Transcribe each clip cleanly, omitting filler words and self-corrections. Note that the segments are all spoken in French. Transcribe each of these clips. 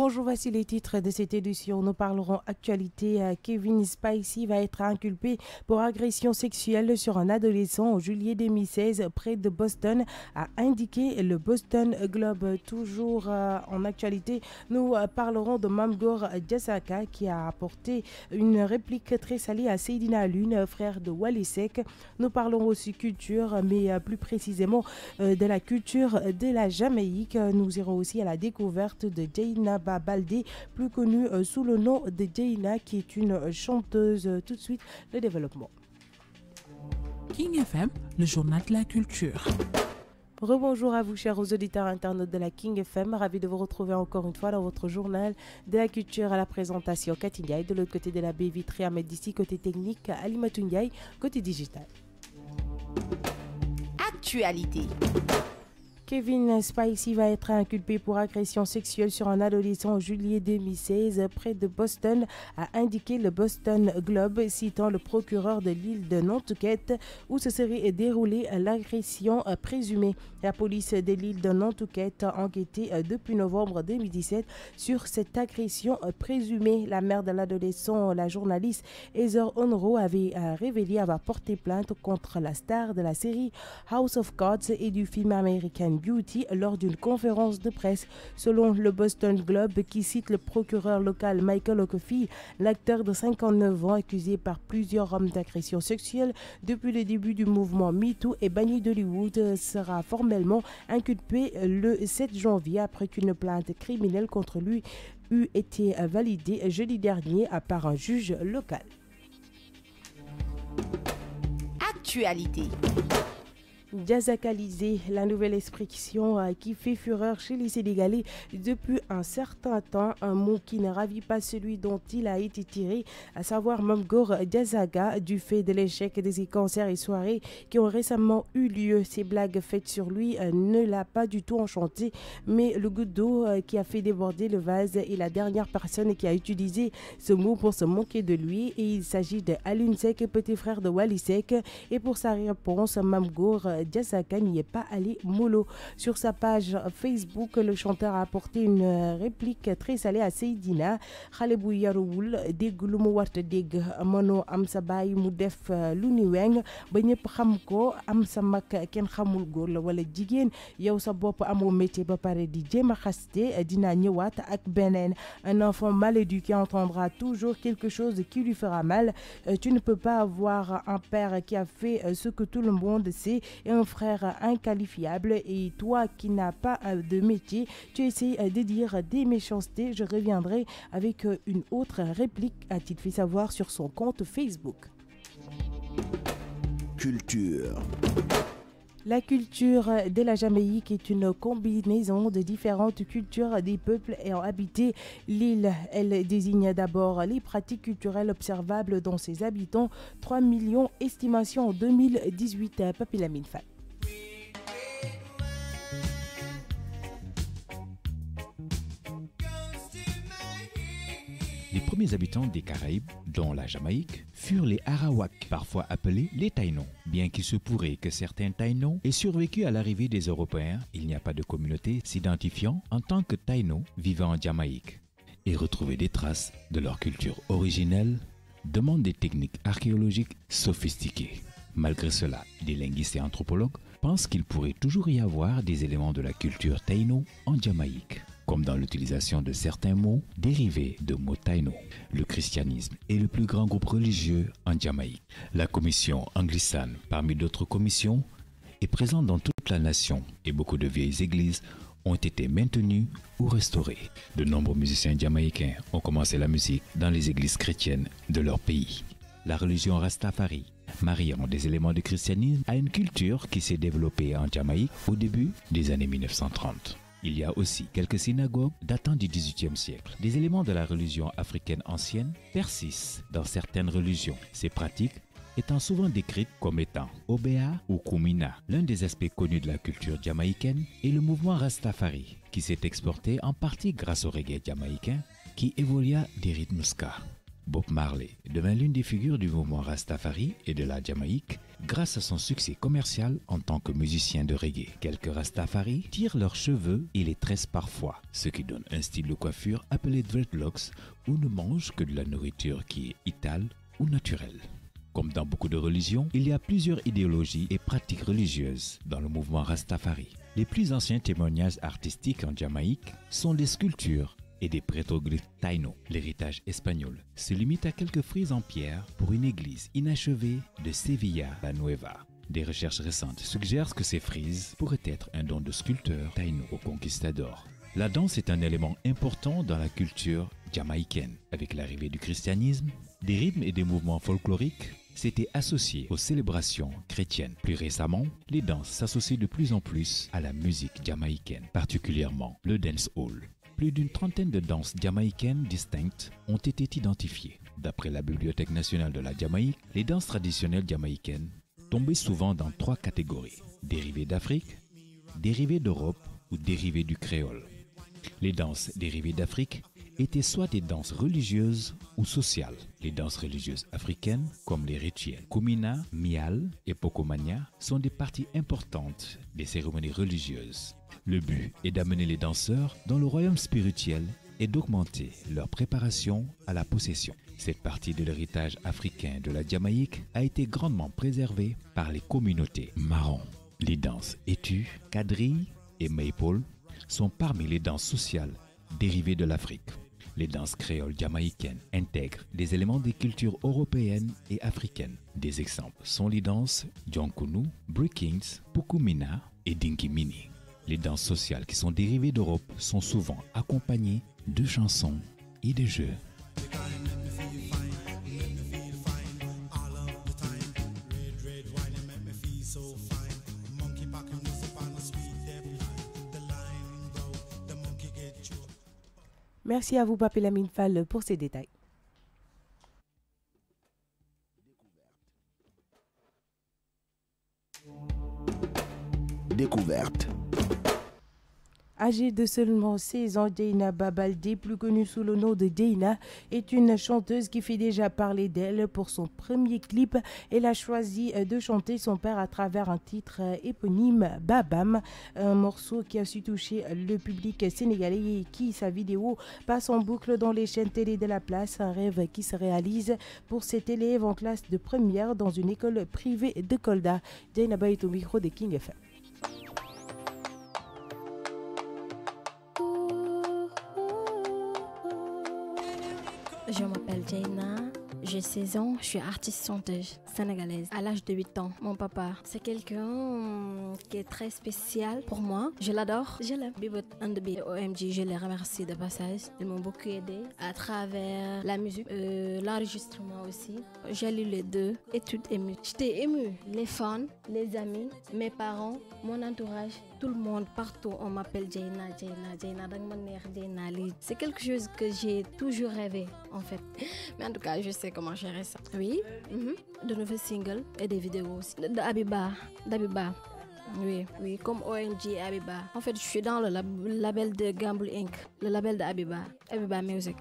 Bonjour, voici les titres de cette édition. Nous parlerons actualité. Kevin Spacey va être inculpé pour agression sexuelle sur un adolescent en juillet 2016 près de Boston, a indiqué le Boston Globe. Toujours en actualité, nous parlerons de Mamgor Diazaka qui a apporté une réplique très salée à Seydina Lune, frère de Wally Seck. Nous parlerons aussi culture, mais plus précisément de la culture de la Jamaïque. Nous irons aussi à la découverte de Jaina Baldé, plus connue sous le nom de Jaina, qui est une chanteuse. Tout de suite, le développement. King FM, le journal de la culture. Rebonjour à vous, chers auditeurs internautes de la King FM. Ravi de vous retrouver encore une fois dans votre journal de la culture. À la présentation, Cathy Ndiaye. De l'autre côté de la baie vitrée, Ahmed Dissi. Côté technique, Alimatou Ndiaye. Côté digital. Actualité. Kevin Spacey va être inculpé pour agression sexuelle sur un adolescent en juillet 2016 près de Boston, a indiqué le Boston Globe, citant le procureur de l'île de Nantucket où se serait déroulée l'agression présumée. La police de l'île de Nantucket a enquêté depuis novembre 2017 sur cette agression présumée. La mère de l'adolescent, la journaliste Heather Onro, avait révélé avoir porté plainte contre la star de la série House of Cards et du film American Beauty lors d'une conférence de presse. Selon le Boston Globe, qui cite le procureur local Michael O'Keefe, l'acteur de 59 ans accusé par plusieurs hommes d'agression sexuelle depuis le début du mouvement MeToo et banni d'Hollywood sera formellement inculpé le 7 janvier après qu'une plainte criminelle contre lui eut été validée jeudi dernier par un juge local. Actualité. Diazakalisé, la nouvelle expression qui fait fureur chez les Sénégalais depuis un certain temps, un mot qui ne ravit pas celui dont il a été tiré, à savoir Mamgor Diazaka, du fait de l'échec de ses concerts et soirées qui ont récemment eu lieu. Ces blagues faites sur lui ne l'a pas du tout enchanté, mais le goutte d'eau qui a fait déborder le vase est la dernière personne qui a utilisé ce mot pour se moquer de lui, et il s'agit de Alioune Seck, petit frère de Wally Seck, et pour sa réponse, Mamgor Diazaka n'y est pas allé mollo. Sur sa page Facebook, le chanteur a apporté une réplique très salée à Seydina. Xale bu yaruwul dégg lu mu warta dégg mënoo am sa baay mu def lu ni weng ba ñëpp xam ko, am sa mag kenn xamul góor la wala jigéen, yow sa bopp amoo métier ba pare di jéem a xaste. Dina ñëwaat ak beneen. Un enfant mal éduqué entendra toujours quelque chose qui lui fera mal. Tu ne peux pas avoir un père qui a fait ce que tout le monde sait et un frère inqualifiable, et toi qui n'as pas de métier, tu essaies de dire des méchancetés. Je reviendrai avec une autre réplique, a-t-il fait savoir sur son compte Facebook. Culture. La culture de la Jamaïque est une combinaison de différentes cultures des peuples ayant habité l'île. Elle désigne d'abord les pratiques culturelles observables dans ses habitants. 3 millions, estimation en 2018. Papi Lamine Fall. Les premiers habitants des Caraïbes, dont la Jamaïque, furent les Arawaks, parfois appelés les Taïnos. Bien qu'il se pourrait que certains Taïnos aient survécu à l'arrivée des Européens, il n'y a pas de communauté s'identifiant en tant que Taïnos vivant en Jamaïque. Et retrouver des traces de leur culture originelle demande des techniques archéologiques sophistiquées. Malgré cela, des linguistes et anthropologues pensent qu'il pourrait toujours y avoir des éléments de la culture Taïno en Jamaïque, comme dans l'utilisation de certains mots dérivés de mots taïno. Le christianisme est le plus grand groupe religieux en Jamaïque. La commission anglicane, parmi d'autres commissions, est présente dans toute la nation et beaucoup de vieilles églises ont été maintenues ou restaurées. De nombreux musiciens jamaïcains ont commencé la musique dans les églises chrétiennes de leur pays. La religion Rastafari, mariant des éléments de christianisme à une culture qui s'est développée en Jamaïque au début des années 1930. Il y a aussi quelques synagogues datant du XVIIIe siècle. Des éléments de la religion africaine ancienne persistent dans certaines religions. Ces pratiques étant souvent décrites comme étant Obéa ou Kumina. L'un des aspects connus de la culture jamaïcaine est le mouvement Rastafari, qui s'est exporté en partie grâce au reggae jamaïcain qui évolua des rythmes ska. Bob Marley devint l'une des figures du mouvement Rastafari et de la Jamaïque, grâce à son succès commercial en tant que musicien de reggae. Quelques Rastafari tirent leurs cheveux et les tressent parfois, ce qui donne un style de coiffure appelé dreadlocks ou ne mangent que de la nourriture qui est itale ou naturelle. Comme dans beaucoup de religions, il y a plusieurs idéologies et pratiques religieuses dans le mouvement Rastafari. Les plus anciens témoignages artistiques en Jamaïque sont des sculptures et des pétroglyphes taïno. L'héritage espagnol se limite à quelques frises en pierre pour une église inachevée de Sevilla la Nueva. Des recherches récentes suggèrent que ces frises pourraient être un don de sculpteur taïno aux conquistadors. La danse est un élément important dans la culture jamaïcaine. Avec l'arrivée du christianisme, des rythmes et des mouvements folkloriques s'étaient associés aux célébrations chrétiennes. Plus récemment, les danses s'associent de plus en plus à la musique jamaïcaine, particulièrement le dancehall. Plus d'une trentaine de danses jamaïcaines distinctes ont été identifiées. D'après la Bibliothèque nationale de la Jamaïque, les danses traditionnelles jamaïcaines tombaient souvent dans 3 catégories: dérivées d'Afrique, dérivées d'Europe ou dérivées du créole. Les danses dérivées d'Afrique étaient soit des danses religieuses ou sociales. Les danses religieuses africaines, comme les rituels Kumina, Mial et Pokomania, sont des parties importantes des cérémonies religieuses. Le but est d'amener les danseurs dans le royaume spirituel et d'augmenter leur préparation à la possession. Cette partie de l'héritage africain de la Jamaïque a été grandement préservée par les communautés marrons. Les danses Etu, Kadri et Maypole sont parmi les danses sociales dérivées de l'Afrique. Les danses créoles jamaïcaines intègrent des éléments des cultures européennes et africaines. Des exemples sont les danses Djonkunu, Breakings, Pukumina et Dinkimini. Les danses sociales qui sont dérivées d'Europe sont souvent accompagnées de chansons et de jeux. Merci à vous, Papé Lamine Fall, pour ces détails. Découverte. Âgée de seulement 16 ans, Dieyna Babaldé, plus connue sous le nom de Dieyna, est une chanteuse qui fait déjà parler d'elle. Pour son premier clip, elle a choisi de chanter son père à travers un titre éponyme, Babam, un morceau qui a su toucher le public sénégalais et qui, sa vidéo, passe en boucle dans les chaînes télé de la place, un rêve qui se réalise pour cet élève en classe de première dans une école privée de Kolda. Dieyna Ba est au micro de King FM. Je m'appelle Dieyna, j'ai 16 ans, je suis artiste chanteuse sénégalaise. À l'âge de 8 ans, mon papa, c'est quelqu'un qui est très spécial pour moi. Je l'adore, je l'aime. Bibot and the Beat, OMG, je les remercie de passage. Ils m'ont beaucoup aidé à travers la musique, l'enregistrement aussi. J'ai lu les 2, études émues. J'étais émue, les fans, les amis, mes parents, mon entourage. Tout le monde, partout, on m'appelle Dieyna. C'est quelque chose que j'ai toujours rêvé, en fait. Mais en tout cas, je sais comment gérer ça. Oui, de nouveaux singles et des vidéos aussi. D'Abiba. Oui, comme ONG et Abiba. En fait, je suis dans le label de Gamble Inc., le label d'Abiba, Abiba Music.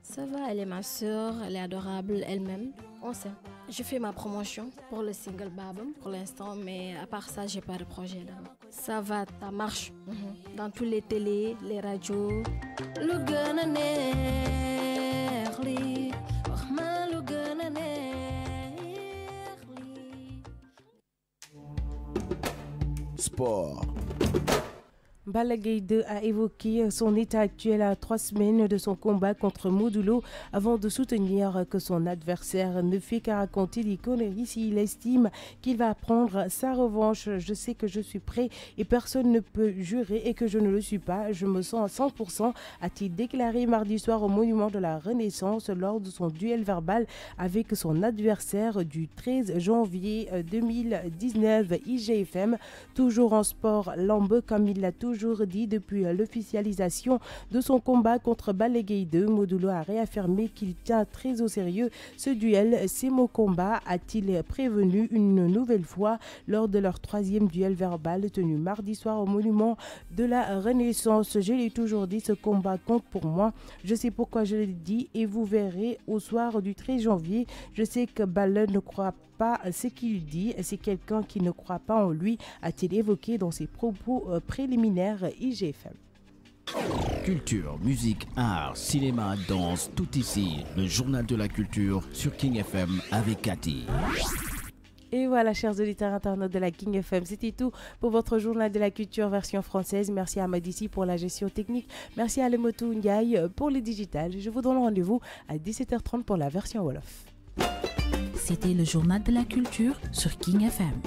Ça va, elle est ma soeur, elle est adorable, elle-même. On sait. Je fais ma promotion pour le single Babam pour l'instant, mais à part ça, j'ai pas de projet d'abord. Ça va, ça marche. Dans tous les télés, les radios. Sport. Balla Gaye 2 a évoqué son état actuel à 3 semaines de son combat contre Modulo avant de soutenir que son adversaire ne fait qu'à raconter des conneries s'il estime qu'il va prendre sa revanche. Je sais que je suis prêt et personne ne peut jurer et que je ne le suis pas. Je me sens à 100%, a-t-il déclaré mardi soir au Monument de la Renaissance lors de son duel verbal avec son adversaire du 13 janvier 2019. IGFM, toujours en sport, Lambe comme il l'a toujours toujours dit depuis l'officialisation de son combat contre Balla Gaye 2. Modou Lo a réaffirmé qu'il tient très au sérieux ce duel. C'est mon combat, a-t-il prévenu une nouvelle fois lors de leur 3e duel verbal tenu mardi soir au monument de la Renaissance. Je l'ai toujours dit, ce combat compte pour moi. Je sais pourquoi je l'ai dit et vous verrez au soir du 13 janvier. Je sais que Balla ne croit pas ce qu'il dit. C'est quelqu'un qui ne croit pas en lui, a-t-il évoqué dans ses propos préliminaires IGFM. Culture, musique, art, cinéma, danse, tout ici. Le journal de la culture sur King FM avec Cathy. Et voilà, chers auditeurs internautes de la King FM, c'était tout pour votre journal de la culture version française. Merci à Madissi pour la gestion technique. Merci à Lemotou Ndiaye pour le digital. Je vous donne rendez-vous à 17h30 pour la version Wolof. C'était le journal de la culture sur King FM.